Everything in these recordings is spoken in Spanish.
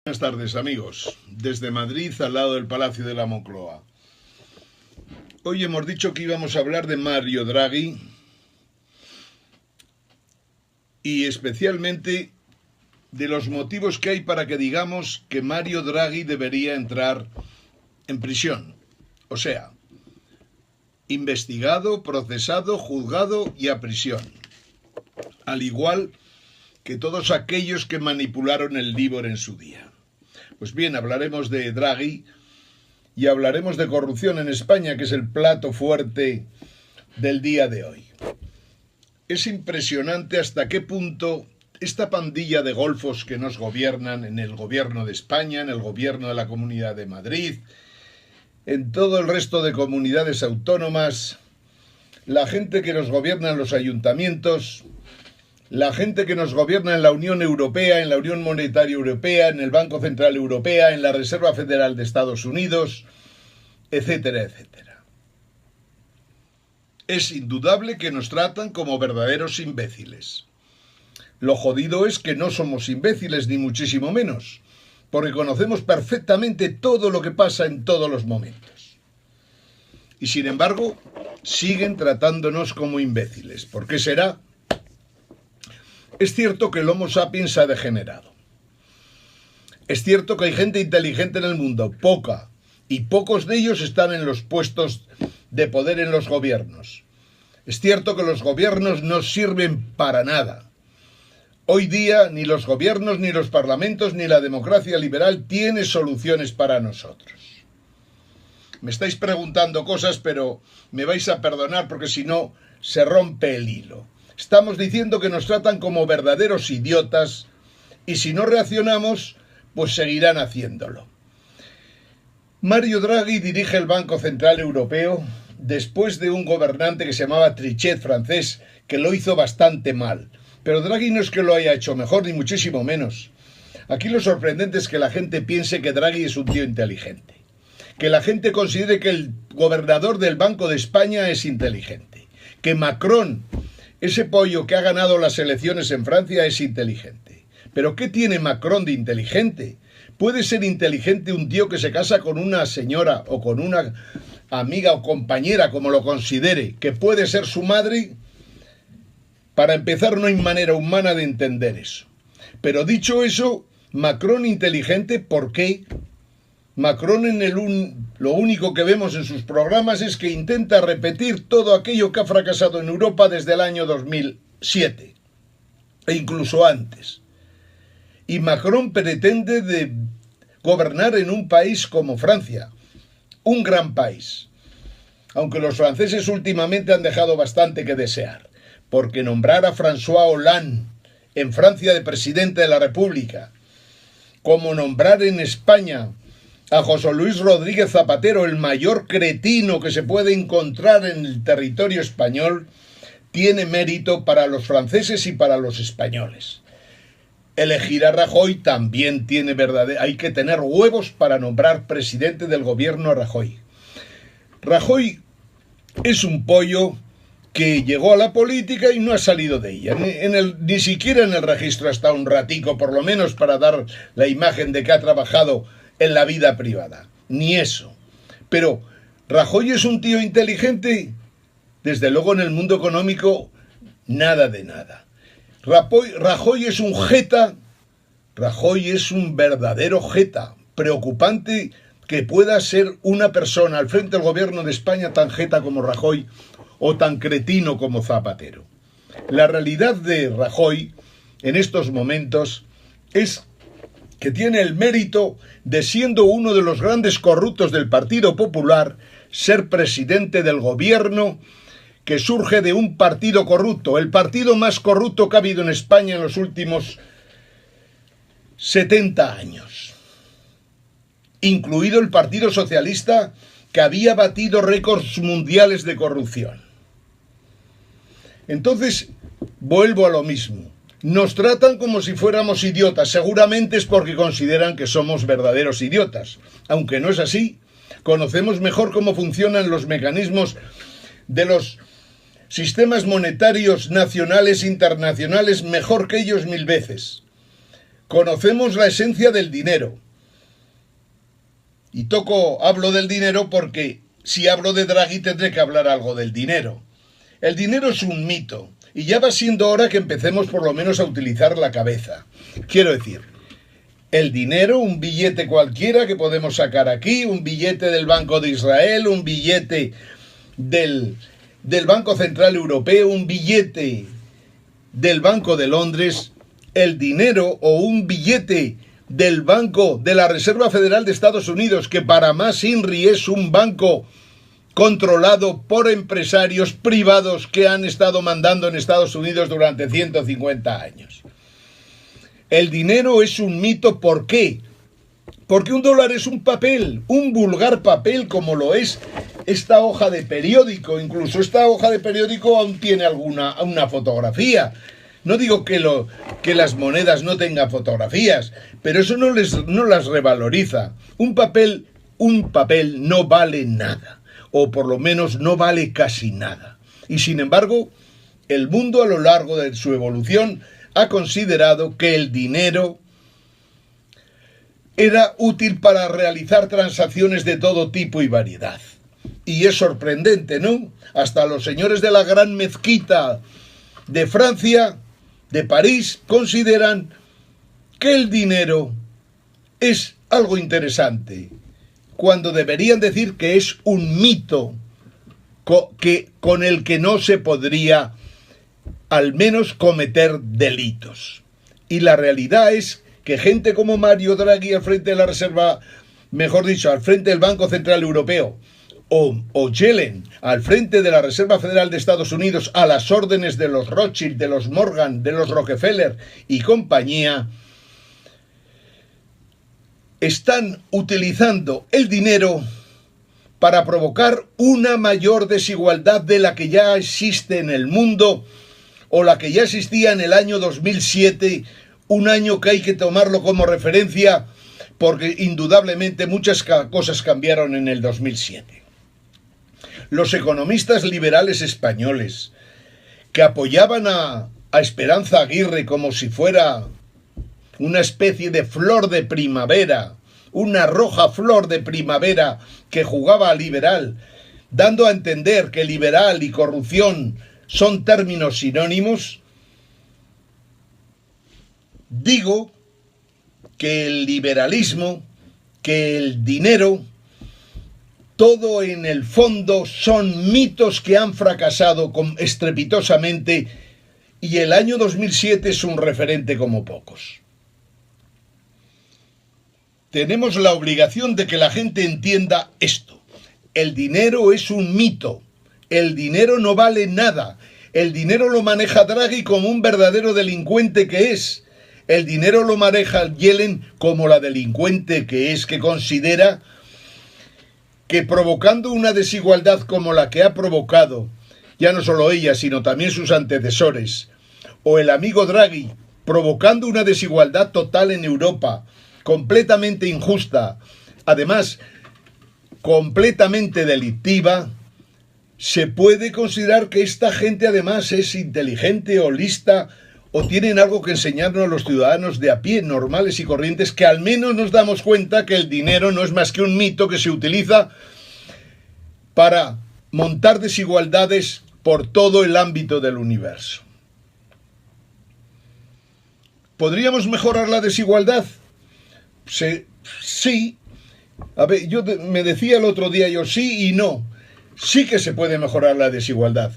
Buenas tardes, amigos. Desde Madrid, al lado del Palacio de la Moncloa. Hoy hemos dicho que íbamos a hablar de Mario Draghi y especialmente de los motivos que hay para que digamos que Mario Draghi debería entrar en prisión. O sea, investigado, procesado, juzgado y a prisión. Al igual que todos aquellos que manipularon el LIBOR en su día. Pues bien, hablaremos de Draghi y hablaremos de corrupción en España, que es el plato fuerte del día de hoy. Es impresionante hasta qué punto esta pandilla de golfos que nos gobiernan en el gobierno de España, en el gobierno de la Comunidad de Madrid, en todo el resto de comunidades autónomas, la gente que nos gobierna en los ayuntamientos, la gente que nos gobierna en la Unión Europea, en la Unión Monetaria Europea, en el Banco Central Europeo, en la Reserva Federal de Estados Unidos, etcétera, etcétera. Es indudable que nos tratan como verdaderos imbéciles. Lo jodido es que no somos imbéciles, ni muchísimo menos, porque conocemos perfectamente todo lo que pasa en todos los momentos. Y sin embargo, siguen tratándonos como imbéciles. ¿Por qué será? Es cierto que el Homo sapiens ha degenerado. Es cierto que hay gente inteligente en el mundo, poca, y pocos de ellos están en los puestos de poder en los gobiernos. Es cierto que los gobiernos no sirven para nada. Hoy día ni los gobiernos, ni los parlamentos, ni la democracia liberal tiene soluciones para nosotros. Me estáis preguntando cosas, pero me vais a perdonar porque si no, se rompe el hilo. Estamos diciendo que nos tratan como verdaderos idiotas y si no reaccionamos, pues seguirán haciéndolo. Mario Draghi dirige el Banco Central Europeo después de un gobernante que se llamaba Trichet, francés, que lo hizo bastante mal. Pero Draghi no es que lo haya hecho mejor, ni muchísimo menos. Aquí lo sorprendente es que la gente piense que Draghi es un tío inteligente. Que la gente considere que el gobernador del Banco de España es inteligente. Que Macron, ese pollo que ha ganado las elecciones en Francia, es inteligente. ¿Pero qué tiene Macron de inteligente? ¿Puede ser inteligente un tío que se casa con una señora o con una amiga o compañera, como lo considere, que puede ser su madre? Para empezar, no hay manera humana de entender eso. Pero dicho eso, Macron inteligente, ¿por qué? Macron lo único que vemos en sus programas es que intenta repetir todo aquello que ha fracasado en Europa desde el año 2007 e incluso antes. Y Macron pretende gobernar en un país como Francia, un gran país, aunque los franceses últimamente han dejado bastante que desear, porque nombrar a François Hollande en Francia de presidente de la República, como nombrar en España a José Luis Rodríguez Zapatero, el mayor cretino que se puede encontrar en el territorio español, tiene mérito para los franceses y para los españoles. Elegir a Rajoy también hay que tener huevos para nombrar presidente del gobierno a Rajoy. Rajoy es un pollo que llegó a la política y no ha salido de ella. Ni siquiera en el registro ha estado un ratico, por lo menos para dar la imagen de que ha trabajado en la vida privada, ni eso. Pero Rajoy es un tío inteligente, desde luego en el mundo económico, nada de nada. Rajoy es un jeta, Rajoy es un verdadero jeta, preocupante que pueda ser una persona al frente del gobierno de España tan jeta como Rajoy o tan cretino como Zapatero. La realidad de Rajoy en estos momentos es que tiene el mérito de, siendo uno de los grandes corruptos del Partido Popular, ser presidente del gobierno que surge de un partido corrupto, el partido más corrupto que ha habido en España en los últimos 70 años, incluido el Partido Socialista, que había batido récords mundiales de corrupción. Entonces, vuelvo a lo mismo. Nos tratan como si fuéramos idiotas. Seguramente es porque consideran que somos verdaderos idiotas. Aunque no es así, conocemos mejor cómo funcionan los mecanismos de los sistemas monetarios nacionales e internacionales mejor que ellos 1000 veces. conocemos la esencia del dinero. Y hablo del dinero porque si hablo de Draghi tendré que hablar algo del dinero. El dinero es un mito y ya va siendo hora que empecemos por lo menos a utilizar la cabeza. Quiero decir, el dinero, un billete cualquiera que podemos sacar aquí, un billete del Banco de Israel, un billete del Banco Central Europeo, un billete del Banco de Londres, el dinero o un billete del Banco de la Reserva Federal de Estados Unidos, que para más INRI es un banco controlado por empresarios privados que han estado mandando en Estados Unidos durante 150 años. El dinero es un mito, ¿por qué? Porque un dólar es un papel, un vulgar papel como lo es esta hoja de periódico. Incluso esta hoja de periódico aún tiene una fotografía. No digo que las monedas no tengan fotografías, pero eso no las revaloriza. Un papel no vale nada, o por lo menos no vale casi nada. Y sin embargo, el mundo a lo largo de su evolución ha considerado que el dinero era útil para realizar transacciones de todo tipo y variedad. Y es sorprendente, ¿no? Hasta los señores de la gran mezquita de Francia, de París, consideran que el dinero es algo interesante, cuando deberían decir que es un mito con el que no se podría al menos cometer delitos. Y la realidad es que gente como Mario Draghi al frente de la Reserva, mejor dicho, al frente del Banco Central Europeo, o Yellen al frente de la Reserva Federal de Estados Unidos, a las órdenes de los Rothschild, de los Morgan, de los Rockefeller y compañía, están utilizando el dinero para provocar una mayor desigualdad de la que ya existe en el mundo, o la que ya existía en el año 2007, un año que hay que tomarlo como referencia porque indudablemente muchas cosas cambiaron en el 2007. Los economistas liberales españoles, que apoyaban a Esperanza Aguirre como si fuera una especie de flor de primavera, una roja flor de primavera que jugaba a liberal, dando a entender que liberal y corrupción son términos sinónimos, digo que el liberalismo, que el dinero, todo en el fondo son mitos que han fracasado estrepitosamente, y el año 2007 es un referente como pocos. Tenemos la obligación de que la gente entienda esto. El dinero es un mito. El dinero no vale nada. El dinero lo maneja Draghi como un verdadero delincuente que es. El dinero lo maneja Yellen como la delincuente que es, que considera que provocando una desigualdad como la que ha provocado, ya no solo ella, sino también sus antecesores, o el amigo Draghi, provocando una desigualdad total en Europa, completamente injusta, además completamente delictiva, se puede considerar que esta gente además es inteligente o lista, o tienen algo que enseñarnos a los ciudadanos de a pie, normales y corrientes, que al menos nos damos cuenta que el dinero no es más que un mito que se utiliza para montar desigualdades por todo el ámbito del universo. ¿Podríamos mejorar la desigualdad? Sí. A ver, me decía el otro día sí y no. Sí que se puede mejorar la desigualdad.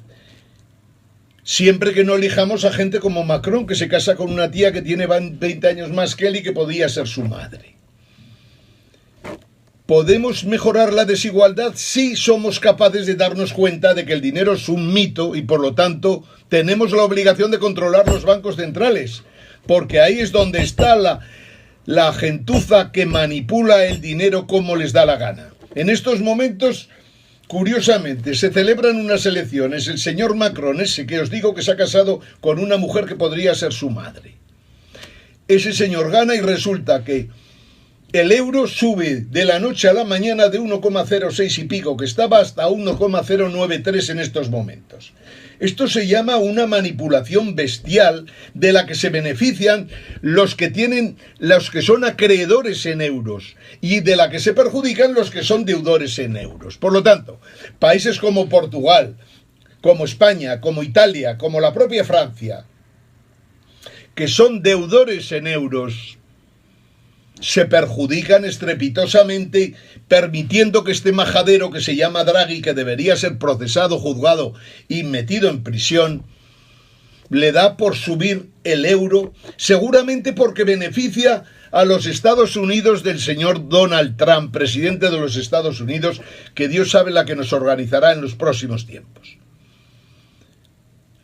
Siempre que no elijamos a gente como Macron, que se casa con una tía que tiene 20 años más que él y que podía ser su madre. ¿Podemos mejorar la desigualdad? Sí, somos capaces de darnos cuenta de que el dinero es un mito y por lo tanto tenemos la obligación de controlar los bancos centrales, porque ahí es donde está la gentuza que manipula el dinero como les da la gana. En estos momentos, curiosamente, se celebran unas elecciones. El señor Macron, ese que os digo que se ha casado con una mujer que podría ser su madre, ese señor gana y resulta que el euro sube de la noche a la mañana de 1,06 y pico, que estaba, hasta 1,093 en estos momentos. Esto se llama una manipulación bestial de la que se benefician los que son acreedores en euros y de la que se perjudican los que son deudores en euros. Por lo tanto, países como Portugal, como España, como Italia, como la propia Francia, que son deudores en euros, se perjudican estrepitosamente, permitiendo que este majadero que se llama Draghi, que debería ser procesado, juzgado y metido en prisión, le da por subir el euro, seguramente porque beneficia a los Estados Unidos del señor Donald Trump, presidente de los Estados Unidos, que Dios sabe la que nos organizará en los próximos tiempos.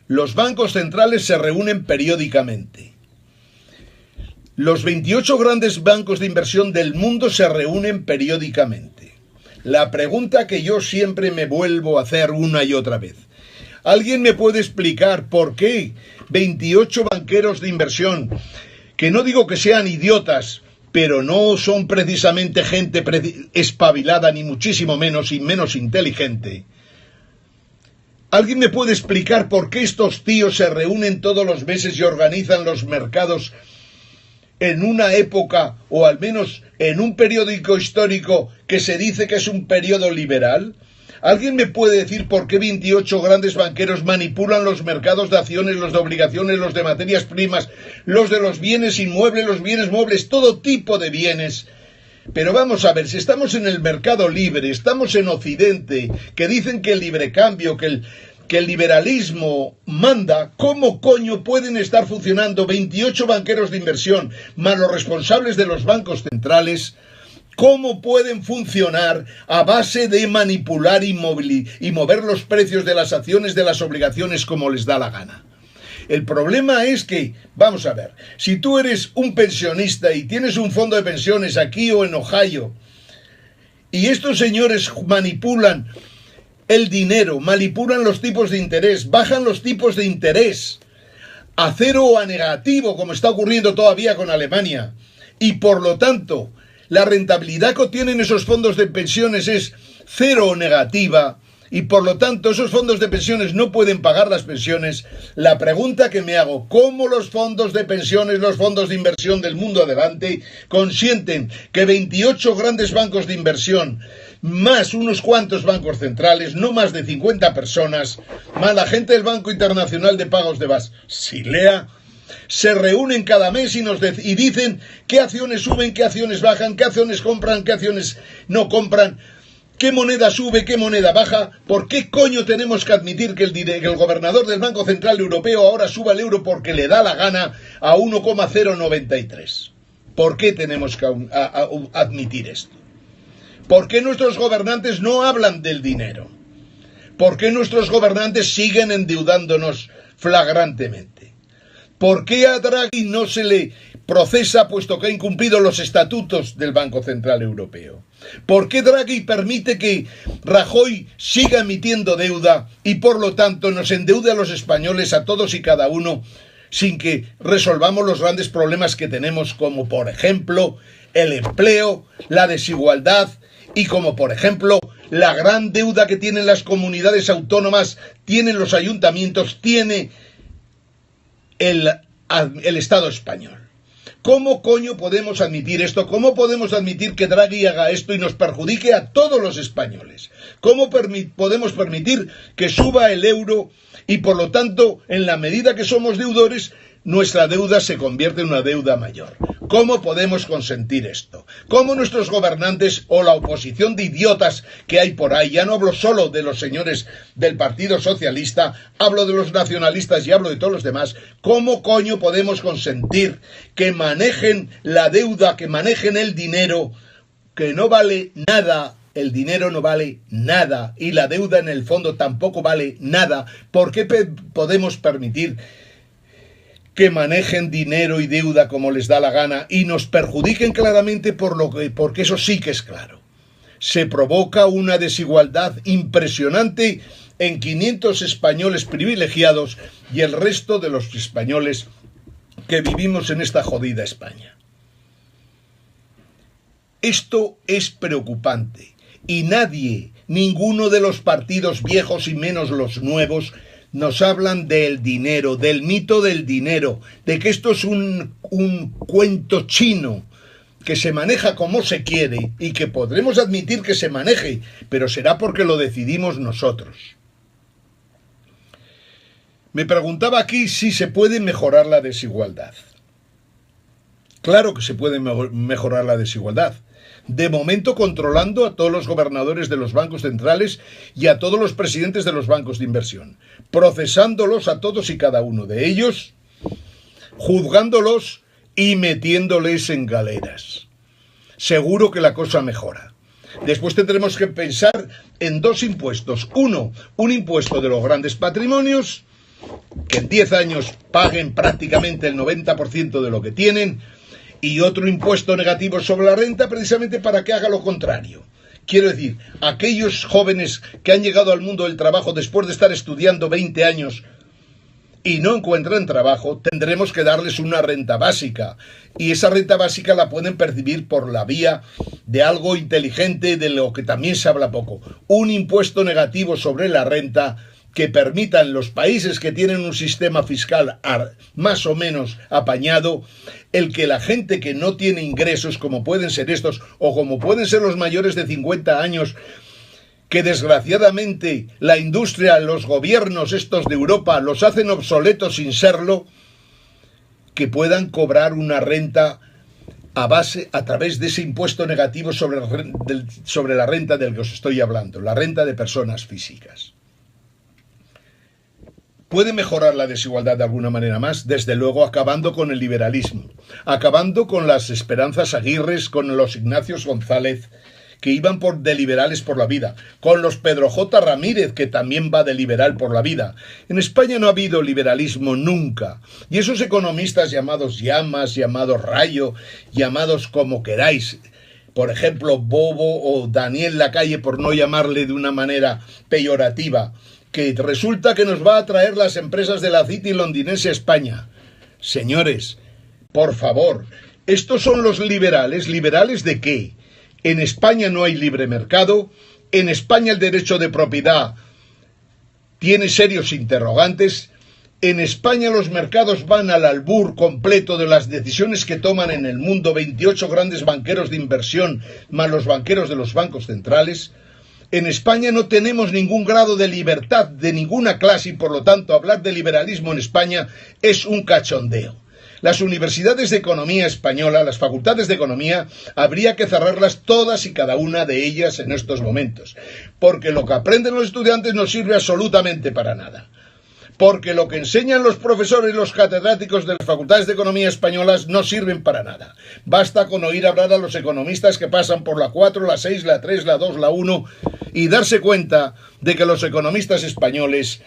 Los bancos centrales se reúnen periódicamente. Los 28 grandes bancos de inversión del mundo se reúnen periódicamente. La pregunta que yo siempre me vuelvo a hacer una y otra vez: ¿alguien me puede explicar por qué 28 banqueros de inversión, que no digo que sean idiotas, pero no son precisamente gente espabilada, ni muchísimo menos, y menos inteligente? ¿Alguien me puede explicar por qué estos tíos se reúnen todos los meses y organizan los mercados en una época, o al menos en un periódico histórico que se dice que es un periodo liberal? ¿Alguien me puede decir por qué 28 grandes banqueros manipulan los mercados de acciones, los de obligaciones, los de materias primas, los de los bienes inmuebles, los bienes muebles, todo tipo de bienes? Pero vamos a ver, si estamos en el mercado libre, estamos en Occidente, que dicen que el libre cambio, que el liberalismo manda, ¿cómo coño pueden estar funcionando 28 banqueros de inversión, más los responsables de los bancos centrales? ¿Cómo pueden funcionar a base de manipular y mover los precios de las acciones, de las obligaciones, como les da la gana? El problema es que, vamos a ver, si tú eres un pensionista y tienes un fondo de pensiones aquí o en Ohio, y estos señores manipulan el dinero, manipulan los tipos de interés, bajan los tipos de interés a cero o a negativo, como está ocurriendo todavía con Alemania, y por lo tanto la rentabilidad que obtienen esos fondos de pensiones es cero o negativa, y por lo tanto esos fondos de pensiones no pueden pagar las pensiones, la pregunta que me hago: ¿cómo los fondos de pensiones, los fondos de inversión del mundo adelante, consienten que 28 grandes bancos de inversión, más unos cuantos bancos centrales, no más de 50 personas, más la gente del Banco Internacional de Pagos de Basilea, se reúnen cada mes y dicen qué acciones suben, qué acciones bajan, qué acciones compran, qué acciones no compran, qué moneda sube, qué moneda baja? ¿Por qué coño tenemos que admitir que el gobernador del Banco Central Europeo ahora suba el euro porque le da la gana a 1,093? ¿Por qué tenemos que admitir esto? ¿Por qué nuestros gobernantes no hablan del dinero? ¿Por qué nuestros gobernantes siguen endeudándonos flagrantemente? ¿Por qué a Draghi no se le procesa puesto que ha incumplido los estatutos del Banco Central Europeo? ¿Por qué Draghi permite que Rajoy siga emitiendo deuda y por lo tanto nos endeude a los españoles, a todos y cada uno, sin que resolvamos los grandes problemas que tenemos, como por ejemplo el empleo, la desigualdad y como por ejemplo la gran deuda que tienen las comunidades autónomas, tienen los ayuntamientos, tiene el Estado español? ¿Cómo coño podemos admitir esto? ¿Cómo podemos admitir que Draghi haga esto y nos perjudique a todos los españoles? ¿Cómo podemos permitir que suba el euro y por lo tanto, en la medida que somos deudores, nuestra deuda se convierte en una deuda mayor? ¿Cómo podemos consentir esto? ¿Cómo nuestros gobernantes o la oposición de idiotas que hay por ahí, ya no hablo solo de los señores del Partido Socialista, hablo de los nacionalistas y hablo de todos los demás, cómo coño podemos consentir que manejen la deuda, que manejen el dinero, que no vale nada? El dinero no vale nada y la deuda en el fondo tampoco vale nada. ¿Por qué podemos permitir que manejen dinero y deuda como les da la gana y nos perjudiquen claramente porque eso sí que es claro? Se provoca una desigualdad impresionante en 500 españoles privilegiados y el resto de los españoles que vivimos en esta jodida España. Esto es preocupante y nadie, ninguno de los partidos viejos y menos los nuevos, nos hablan del dinero, del mito del dinero, de que esto es un cuento chino que se maneja como se quiere y que podremos admitir que se maneje, pero será porque lo decidimos nosotros. Me preguntaba aquí si se puede mejorar la desigualdad. Claro que se puede mejorar la desigualdad. De momento controlando a todos los gobernadores de los bancos centrales y a todos los presidentes de los bancos de inversión, procesándolos a todos y cada uno de ellos, juzgándolos y metiéndoles en galeras. Seguro que la cosa mejora. Después tendremos que pensar en dos impuestos. Uno, un impuesto de los grandes patrimonios, que en 10 años paguen prácticamente el 90% de lo que tienen, y otro impuesto negativo sobre la renta precisamente para que haga lo contrario. Quiero decir, aquellos jóvenes que han llegado al mundo del trabajo después de estar estudiando 20 años y no encuentran trabajo, tendremos que darles una renta básica. Y esa renta básica la pueden percibir por la vía de algo inteligente, de lo que también se habla poco. Un impuesto negativo sobre la renta que permita en los países que tienen un sistema fiscal más o menos apañado, el que la gente que no tiene ingresos, como pueden ser estos, o como pueden ser los mayores de 50 años, que desgraciadamente la industria, los gobiernos estos de Europa los hacen obsoletos sin serlo, que puedan cobrar una renta a través de ese impuesto negativo sobre la renta del que os estoy hablando, la renta de personas físicas. ¿Puede mejorar la desigualdad de alguna manera más? Desde luego acabando con el liberalismo, acabando con las Esperanzas Aguirres, con los Ignacios González, que iban de liberales por la vida, con los Pedro J. Ramírez, que también va de liberal por la vida. En España no ha habido liberalismo nunca, y esos economistas llamados Llamas, llamados Rayo, llamados como queráis, por ejemplo Bobo o Daniel Lacalle, por no llamarle de una manera peyorativa, que resulta que nos va a traer las empresas de la City londinense a España. Señores, por favor, estos son los liberales. ¿Liberales de qué? En España no hay libre mercado, en España el derecho de propiedad tiene serios interrogantes, en España los mercados van al albur completo de las decisiones que toman en el mundo 28 grandes banqueros de inversión, más los banqueros de los bancos centrales. En España no tenemos ningún grado de libertad de ninguna clase y por lo tanto hablar de liberalismo en España es un cachondeo. Las universidades de economía española, las facultades de economía, habría que cerrarlas todas y cada una de ellas en estos momentos, porque lo que aprenden los estudiantes no sirve absolutamente para nada. Porque lo que enseñan los profesores y los catedráticos de las facultades de economía españolas no sirven para nada. Basta con oír hablar a los economistas que pasan por la 4, la 6, la 3, la 2, la 1 y darse cuenta de que los economistas españoles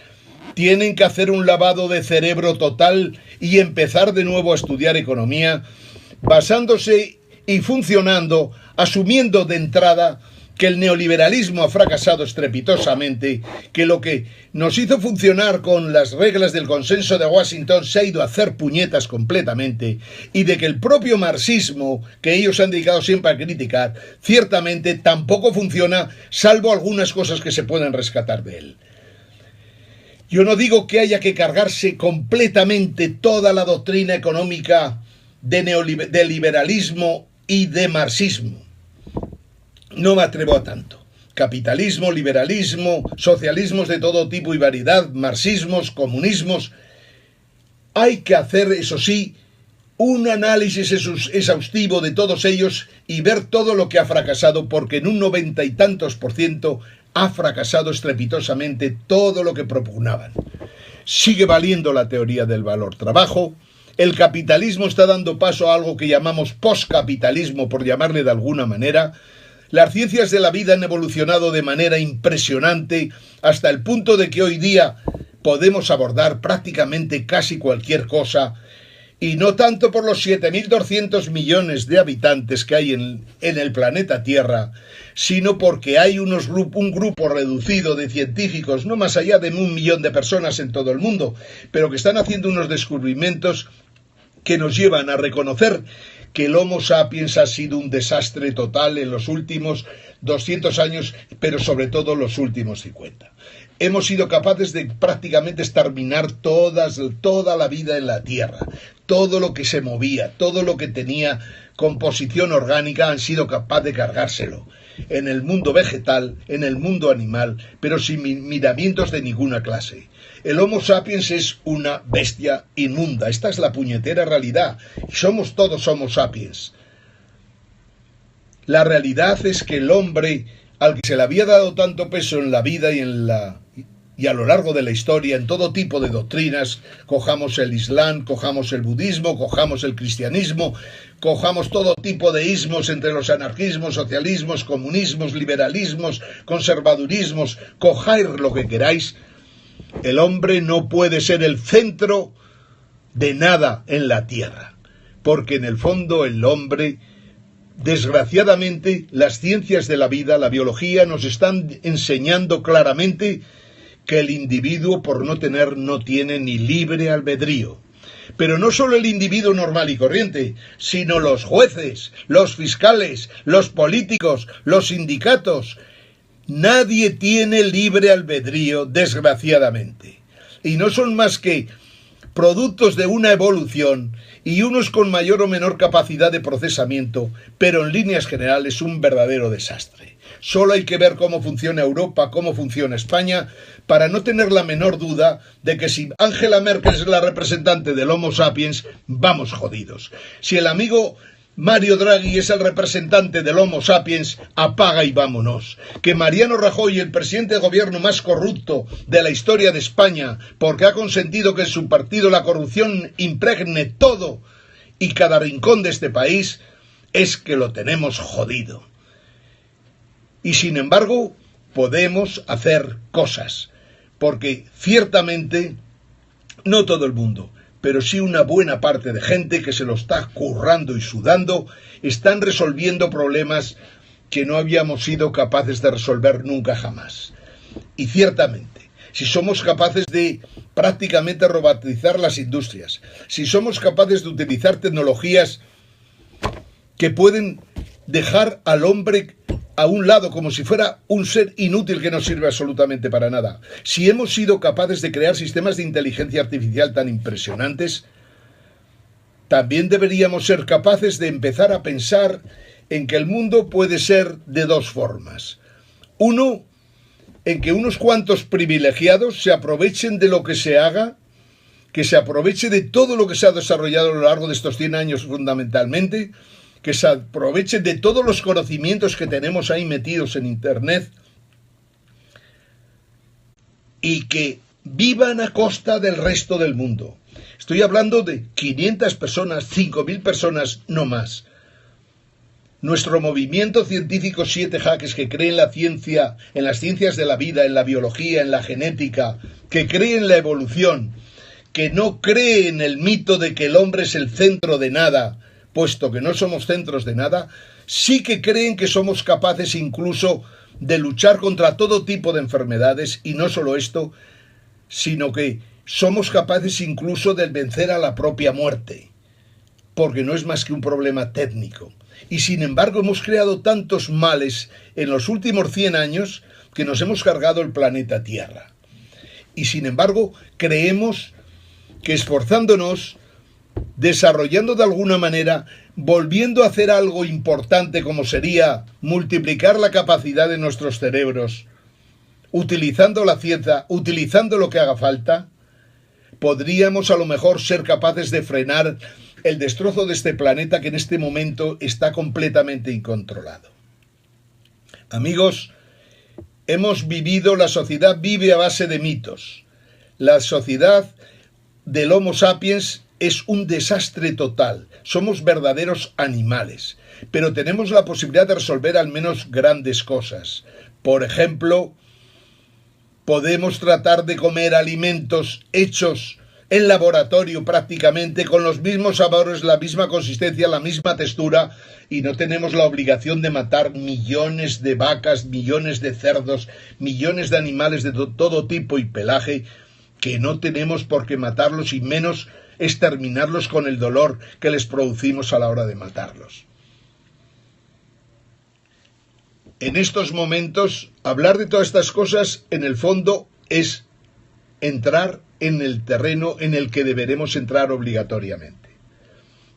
tienen que hacer un lavado de cerebro total y empezar de nuevo a estudiar economía, basándose y funcionando, asumiendo de entrada que el neoliberalismo ha fracasado estrepitosamente, que lo que nos hizo funcionar con las reglas del consenso de Washington se ha ido a hacer puñetas completamente, y de que el propio marxismo, que ellos se han dedicado siempre a criticar, ciertamente tampoco funciona, salvo algunas cosas que se pueden rescatar de él. Yo no digo que haya que cargarse completamente toda la doctrina económica de liberalismo y de marxismo. No me atrevo a tanto. Capitalismo, liberalismo, socialismos de todo tipo y variedad, marxismos, comunismos. Hay que hacer, eso sí, un análisis exhaustivo de todos ellos y ver todo lo que ha fracasado, porque en un 90 y tantos % ha fracasado estrepitosamente todo lo que propugnaban. Sigue valiendo la teoría del valor trabajo. El capitalismo está dando paso a algo que llamamos postcapitalismo, por llamarle de alguna manera. Las ciencias de la vida han evolucionado de manera impresionante hasta el punto de que hoy día podemos abordar prácticamente casi cualquier cosa, y no tanto por los 7.200 millones de habitantes que hay en el planeta Tierra, sino porque hay un grupo reducido de científicos, no más allá de 1 millón de personas en todo el mundo, pero que están haciendo unos descubrimientos que nos llevan a reconocer que el Homo sapiens ha sido un desastre total en los últimos 200 años, pero sobre todo los últimos 50. Hemos sido capaces de prácticamente exterminar toda la vida en la Tierra. Todo lo que se movía, todo lo que tenía composición orgánica han sido capaces de cargárselo. En el mundo vegetal, en el mundo animal, pero sin miramientos de ninguna clase. El Homo sapiens es una bestia inmunda. Esta es la puñetera realidad. Y somos todos Homo sapiens. La realidad es que el hombre, al que se le había dado tanto peso en la vida y a lo largo de la historia, en todo tipo de doctrinas, cojamos el Islam, cojamos el budismo, cojamos el cristianismo, cojamos todo tipo de ismos entre los anarquismos, socialismos, comunismos, liberalismos, conservadurismos, cojáis lo que queráis, el hombre no puede ser el centro de nada en la tierra, porque en el fondo el hombre, desgraciadamente, las ciencias de la vida, la biología, nos están enseñando claramente que el individuo, por no tiene ni libre albedrío. Pero no solo el individuo normal y corriente, sino los jueces, los fiscales, los políticos, los sindicatos. Nadie tiene libre albedrío, desgraciadamente. Y no son más que productos de una evolución y unos con mayor o menor capacidad de procesamiento, pero en líneas generales un verdadero desastre. Solo hay que ver cómo funciona Europa, cómo funciona España, para no tener la menor duda de que si Angela Merkel es la representante del Homo sapiens, vamos jodidos. Si el amigo Mario Draghi es el representante del Homo sapiens, apaga y vámonos. Que Mariano Rajoy, el presidente de gobierno más corrupto de la historia de España, porque ha consentido que en su partido la corrupción impregne todo y cada rincón de este país, es que lo tenemos jodido. Y sin embargo, podemos hacer cosas, porque ciertamente, no todo el mundo, pero sí una buena parte de gente que se lo está currando y sudando, están resolviendo problemas que no habíamos sido capaces de resolver nunca jamás. Y ciertamente, si somos capaces de prácticamente robotizar las industrias, si somos capaces de utilizar tecnologías que pueden dejar al hombre a un lado como si fuera un ser inútil que no sirve absolutamente para nada. Si hemos sido capaces de crear sistemas de inteligencia artificial tan impresionantes, también deberíamos ser capaces de empezar a pensar en que el mundo puede ser de dos formas. Uno, en que unos cuantos privilegiados se aprovechen de lo que se haga, que se aproveche de todo lo que se ha desarrollado a lo largo de estos 100 años fundamentalmente, que se aprovechen de todos los conocimientos que tenemos ahí metidos en Internet y que vivan a costa del resto del mundo. Estoy hablando de 500 personas, 5.000 personas, no más. Nuestro movimiento científico 7 Jaques, que cree en la ciencia, en las ciencias de la vida, en la biología, en la genética, que cree en la evolución, que no cree en el mito de que el hombre es el centro de nada, puesto que no somos centros de nada, sí que creen que somos capaces incluso de luchar contra todo tipo de enfermedades, y no solo esto, sino que somos capaces incluso de vencer a la propia muerte, porque no es más que un problema técnico. Y sin embargo hemos creado tantos males en los últimos 100 años que nos hemos cargado el planeta Tierra. Y sin embargo creemos que esforzándonos, desarrollando de alguna manera, volviendo a hacer algo importante como sería multiplicar la capacidad de nuestros cerebros, utilizando la ciencia, utilizando lo que haga falta, podríamos a lo mejor ser capaces de frenar el destrozo de este planeta que en este momento está completamente incontrolado. Amigos, la sociedad vive a base de mitos. La sociedad del Homo sapiens es un desastre total. Somos verdaderos animales, pero tenemos la posibilidad de resolver al menos grandes cosas. Por ejemplo, podemos tratar de comer alimentos hechos en laboratorio prácticamente con los mismos sabores, la misma consistencia, la misma textura, y no tenemos la obligación de matar millones de vacas, millones de cerdos, millones de animales de todo tipo y pelaje, que no tenemos por qué matarlos, y menos exterminarlos con el dolor que les producimos a la hora de matarlos. En estos momentos, hablar de todas estas cosas, en el fondo, es entrar en el terreno en el que deberemos entrar obligatoriamente.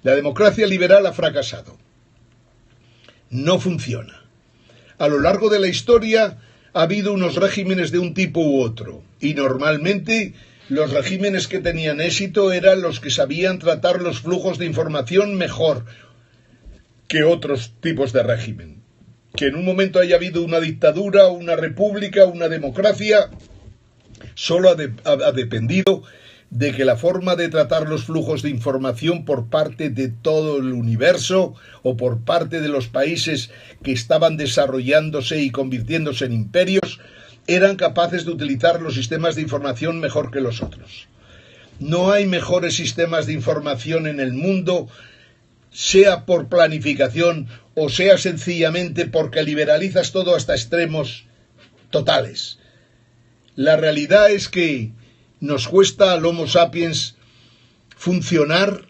La democracia liberal ha fracasado. No funciona. A lo largo de la historia ha habido unos regímenes de un tipo u otro, y normalmente los regímenes que tenían éxito eran los que sabían tratar los flujos de información mejor que otros tipos de régimen. Que en un momento haya habido una dictadura, una república, una democracia, solo ha dependido de que la forma de tratar los flujos de información por parte de todo el universo o por parte de los países que estaban desarrollándose y convirtiéndose en imperios eran capaces de utilizar los sistemas de información mejor que los otros. No hay mejores sistemas de información en el mundo, sea por planificación o sea sencillamente porque liberalizas todo hasta extremos totales. La realidad es que nos cuesta al Homo sapiens funcionar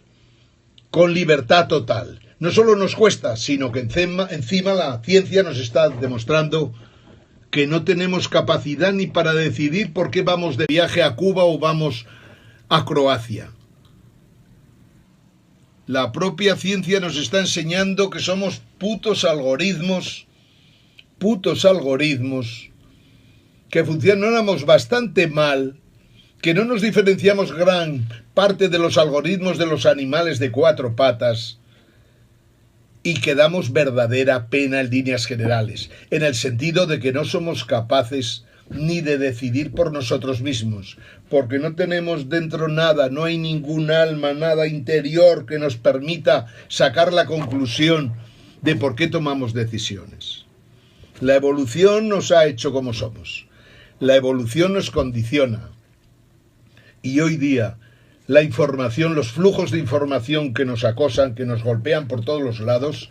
con libertad total. No solo nos cuesta, sino que encima la ciencia nos está demostrando que no tenemos capacidad ni para decidir por qué vamos de viaje a Cuba o vamos a Croacia. La propia ciencia nos está enseñando que somos putos algoritmos, que funcionamos bastante mal, que no nos diferenciamos gran parte de los algoritmos de los animales de cuatro patas y que damos verdadera pena en líneas generales, en el sentido de que no somos capaces ni de decidir por nosotros mismos, porque no tenemos dentro nada, no hay ningún alma, nada interior que nos permita sacar la conclusión de por qué tomamos decisiones. La evolución nos ha hecho como somos, la evolución nos condiciona. Y hoy día, la información, los flujos de información que nos acosan, que nos golpean por todos los lados,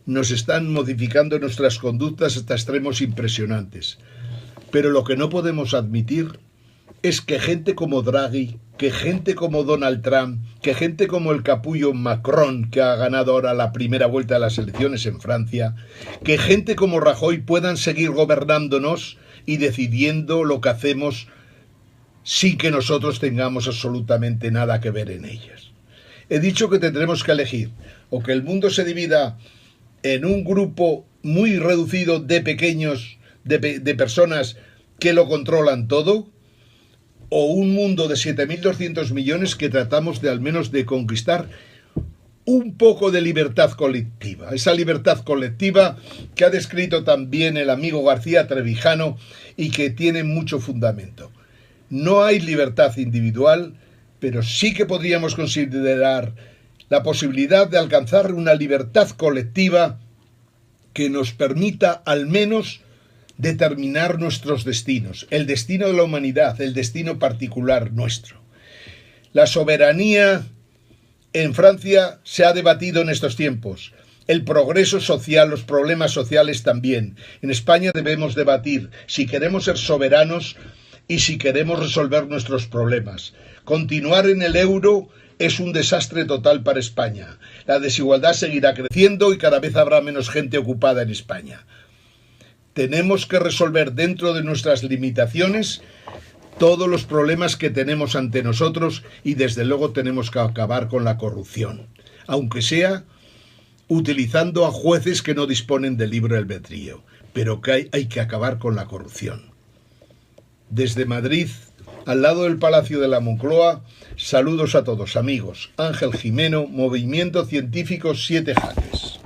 nos están modificando nuestras conductas hasta extremos impresionantes. Pero lo que no podemos admitir es que gente como Draghi, que gente como Donald Trump, que gente como el capullo Macron, que ha ganado ahora la primera vuelta de las elecciones en Francia, que gente como Rajoy puedan seguir gobernándonos y decidiendo lo que hacemos sin que nosotros tengamos absolutamente nada que ver en ellas. He dicho que tendremos que elegir o que el mundo se divida en un grupo muy reducido de pequeños, de personas que lo controlan todo, o un mundo de 7.200 millones que tratamos de al menos de conquistar un poco de libertad colectiva. Esa libertad colectiva que ha descrito también el amigo García Trevijano y que tiene mucho fundamento. No hay libertad individual, pero sí que podríamos considerar la posibilidad de alcanzar una libertad colectiva que nos permita al menos determinar nuestros destinos, el destino de la humanidad, el destino particular nuestro. La soberanía en Francia se ha debatido en estos tiempos. El progreso social, los problemas sociales también. En España debemos debatir si queremos ser soberanos y si queremos resolver nuestros problemas. Continuar en el euro es un desastre total para España. La desigualdad seguirá creciendo y cada vez habrá menos gente ocupada en España. Tenemos que resolver dentro de nuestras limitaciones todos los problemas que tenemos ante nosotros y desde luego tenemos que acabar con la corrupción, aunque sea utilizando a jueces que no disponen de libre albedrío, pero que hay que acabar con la corrupción. Desde Madrid, al lado del Palacio de la Moncloa, saludos a todos amigos. Ángel Jimeno, Movimiento Científico 7 Jaques.